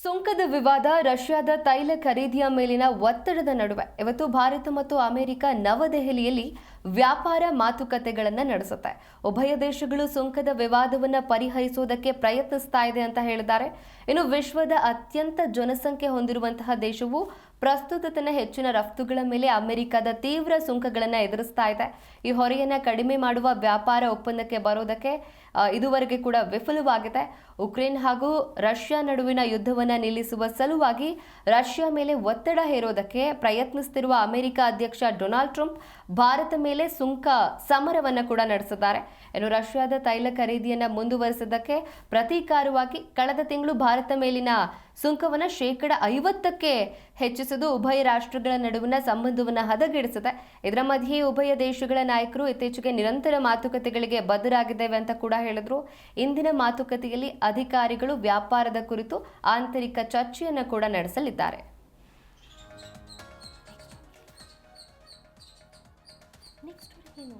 ಸುಂಕದ ವಿವಾದ, ರಷ್ಯಾದ ತೈಲ ಖರೀದಿಯ ಮೇಲಿನ ಒತ್ತಡದ ನಡುವೆ ಇವತ್ತು ಭಾರತ ಮತ್ತು ಅಮೆರಿಕ ನವದೆಹಲಿಯಲ್ಲಿ ವ್ಯಾಪಾರ ಮಾತುಕತೆಗಳನ್ನು ನಡೆಸುತ್ತೆ. ಉಭಯ ದೇಶಗಳು ಸುಂಕದ ವಿವಾದವನ್ನು ಪರಿಹರಿಸುವುದಕ್ಕೆ ಪ್ರಯತ್ನಿಸ್ತಾ ಇದೆ ಅಂತ ಹೇಳಿದ್ದಾರೆ. ಇನ್ನು ವಿಶ್ವದ ಅತ್ಯಂತ ಜನಸಂಖ್ಯೆ ಹೊಂದಿರುವಂತಹ ದೇಶವು ಪ್ರಸ್ತುತ ತನ್ನ ಹೆಚ್ಚಿನ ರಫ್ತುಗಳ ಮೇಲೆ ಅಮೆರಿಕದ ತೀವ್ರ ಸುಂಕಗಳನ್ನು ಎದುರಿಸ್ತಾ ಇದೆ. ಈ ಹೊರೆಯನ್ನು ಕಡಿಮೆ ಮಾಡುವ ವ್ಯಾಪಾರ ಒಪ್ಪಂದಕ್ಕೆ ಬರೋದಕ್ಕೆ ಇದುವರೆಗೆ ಕೂಡ ವಿಫಲವಾಗಿದೆ. ಉಕ್ರೇನ್ ಹಾಗೂ ರಷ್ಯಾ ನಡುವಿನ ಯುದ್ಧವನ್ನು ನಿಲ್ಲಿಸುವ ಸಲುವಾಗಿ ರಷ್ಯಾ ಮೇಲೆ ಒತ್ತಡ ಹೇರೋದಕ್ಕೆ ಪ್ರಯತ್ನಿಸುತ್ತಿರುವ ಅಮೆರಿಕ ಅಧ್ಯಕ್ಷ ಡೊನಾಲ್ಡ್ ಟ್ರಂಪ್ ಭಾರತ ಮೇಲೆ ಸುಂಕ ಸಮರವನ್ನು ಕೂಡ ನಡೆಸಿದ್ದಾರೆ. ಇನ್ನು ರಷ್ಯಾದ ತೈಲ ಖರೀದಿಯನ್ನು ಮುಂದುವರಿಸಿದ್ದಕ್ಕೆ ಪ್ರತೀಕಾರವಾಗಿ ಕಳೆದ ತಿಂಗಳು ಭಾರತ ಮೇಲಿನ ಸುಂಕವನ್ನು ಶೇಕಡ 50ಕ್ಕೆ ಹೆಚ್ಚಿಸಿದ್ದು ಉಭಯ ರಾಷ್ಟ್ರಗಳ ನಡುವಿನ ಸಂಬಂಧವನ್ನು ಹದಗೆಡಿಸಿದೆ. ಇದರ ಮಧ್ಯೆ ಉಭಯ ದೇಶಗಳ ನಾಯಕರು ಇತ್ತೀಚೆಗೆ ನಿರಂತರ ಮಾತುಕತೆಗಳಿಗೆ ಬದ್ಧರಾಗಿದ್ದೇವೆ ಅಂತ ಕೂಡ ಹೇಳಿದ್ರು. ಇಂದಿನ ಮಾತುಕತೆಯಲ್ಲಿ ಅಧಿಕಾರಿಗಳು ವ್ಯಾಪಾರದ ಕುರಿತು ಆಂತರಿಕ ಚರ್ಚೆಯನ್ನು ಕೂಡ ನಡೆಸಲಿದ್ದಾರೆ. ನೆಕ್ಸ್ಟ್ ಏನು